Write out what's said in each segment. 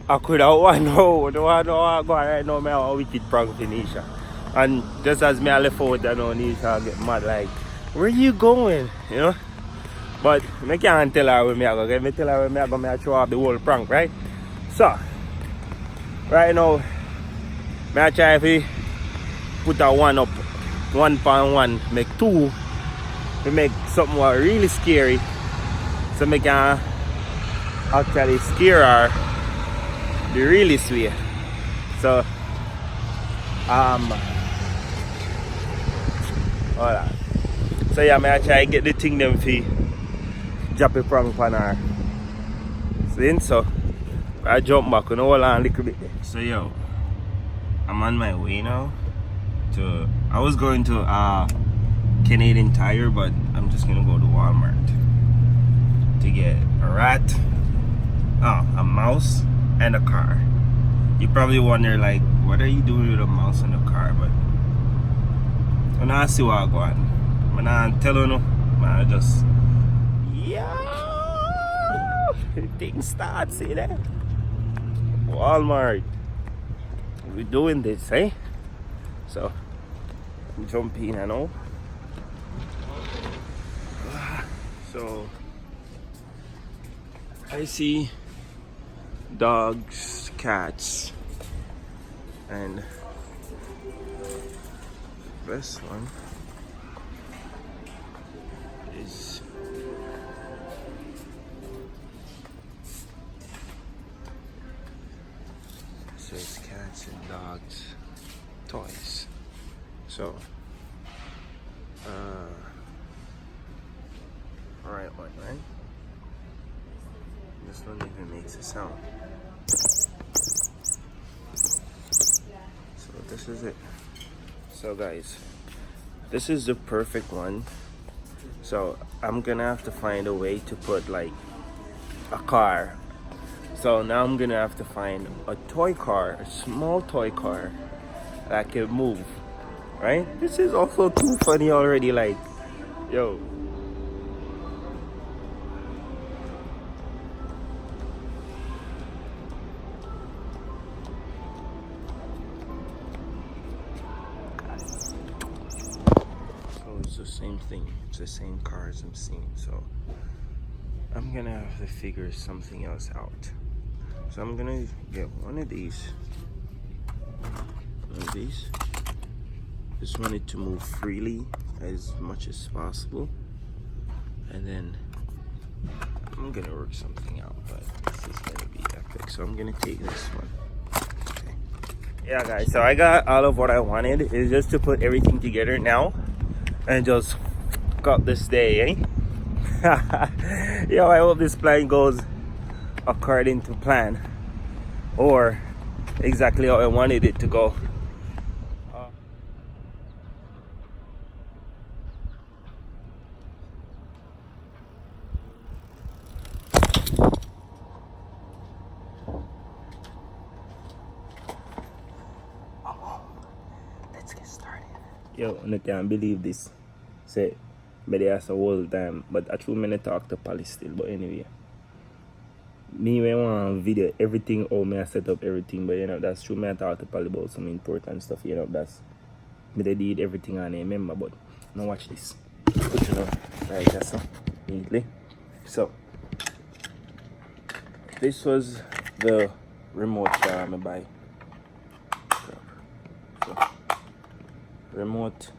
I could have won now. The one I go right now, I have a wicked prank for Nisha. And just as me I left out, I know Nisha get mad like, where you going? You know? But I can't tell her where me I go. If I tell her where I go, I show off the whole prank, right? So, right now, I try to put a one up, 1.1, make two, to make something really scary. So I can actually scare her the really sweet. So, hold on. So yeah, I try to get the thing them for drop a prank on her. So I jump back and hold on a little bit. So yo, I'm on my way now to, I was going to Canadian Tire, but I'm just gonna go to Walmart to get a rat, a mouse, and a car. You probably wonder like, what are you doing with a mouse and a car? But when I see what I go on, when I tell you, man, I just, things start, see that? Walmart, we're doing this, eh? So, jump in, I know. So, I see dogs, cats, and this one is says cats and dogs toys. So alright, one, right? This one even makes a sound. So this is it. So guys, this is the perfect one. So I'm gonna have to find a way to put like a car. So now I'm gonna have to find a toy car, a small toy car that can move, right? This is also too funny already, like, yo. It's the same thing, it's the same cars I'm seeing, so I'm gonna have to figure something else out. So I'm gonna get one of these, just want it to move freely as much as possible, and then I'm gonna work something out, but this is gonna be epic. So I'm gonna take this one. Okay. Yeah guys, so I got all of what I wanted. It's just to put everything together now and just cut this day, eh? Yo, I hope this plan goes according to plan, or exactly how I wanted it to go. Let's get started. Yo, I can't believe this. Say, but they ask the whole time, but I truly may talk to Polly still, but anyway. Me when I want to video everything, or me I set up everything, but you know, that's true, me I talk to Polly about some important stuff, you know, that's, me they did everything and I remember, but now watch this. You know, like that's so, neatly. So, this was the remote car I buy. So, remote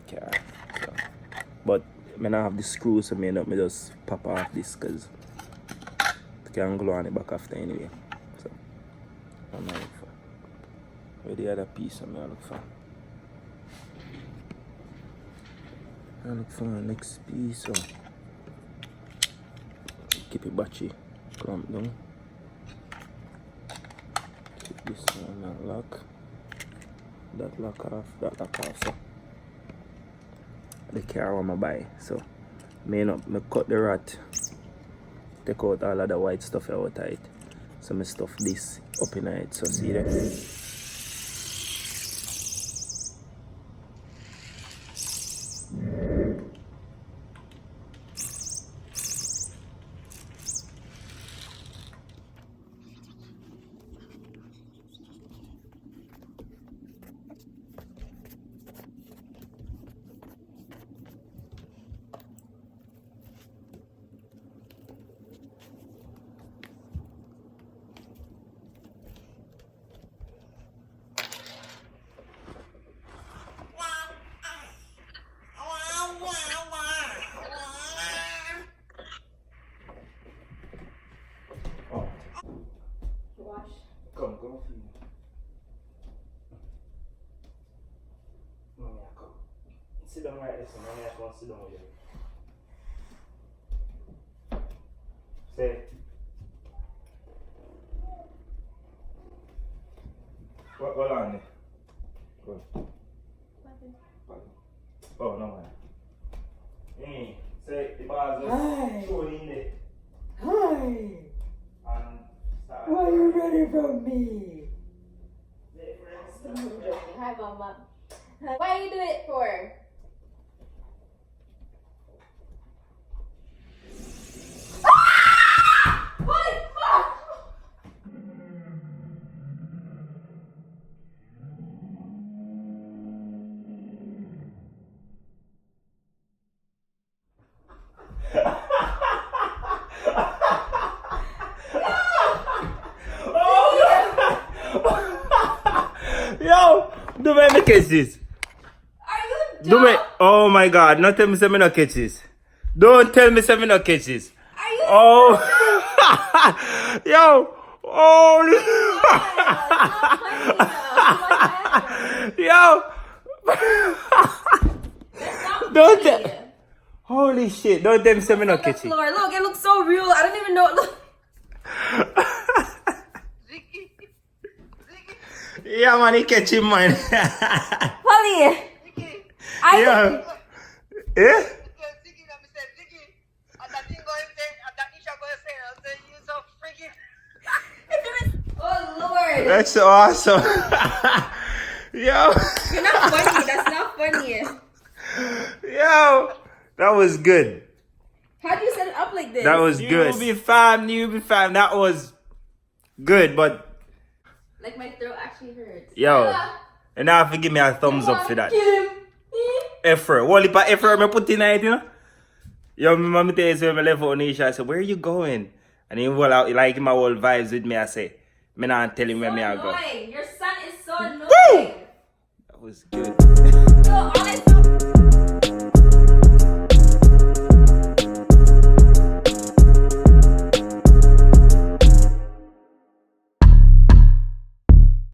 car. So, but I don't have the screws, so me just pop off this because it can glue on the back after anyway. So I'm gonna look for where the other piece I'm gonna look for. I look for the next piece, so keep it battery clamp down. Keep this one and lock. That lock off, so the car I'm gonna buy. So me cut the rat, take out all of the white stuff out of it. So me stuff this up in it. So see that? Come. No, come. Sit down right there, so I just want to sit down with you. Say. What on there? Good. Oh, no, man. Say the bars are showing in there. Hi. And start. Why are you running from me? Hi, Mama. Why you do it for? Holy fuck! Yo, do me catch this. Are you Do dumb? me. Oh my God! Not tell me say me no catch this. Don't tell me say me no catch this. Are you Oh, yo, holy, yo, don't tell. Holy shit! Don't tell me say me no catch it. Floor. Look, it looks so real. I don't even know. Look. Yeah, man, he catch him, man. Polly. I Yeah. Eh? Oh Lord. That's so awesome. Yo. You're not funny. That's not funny. Yo. That was good. How do you set it up like this? That was good. You be fine. That was good, but Like my throat actually hurts. yo. And now have to give me a thumbs up for that. Effort. What if I effort me put in it, you know? Yo, my mom tell you when I left out Nisha, I said, where are you going? And he will out like my whole vibes with me. I say, me not tell him where me I go. Your son is so annoying. That was good. So honest.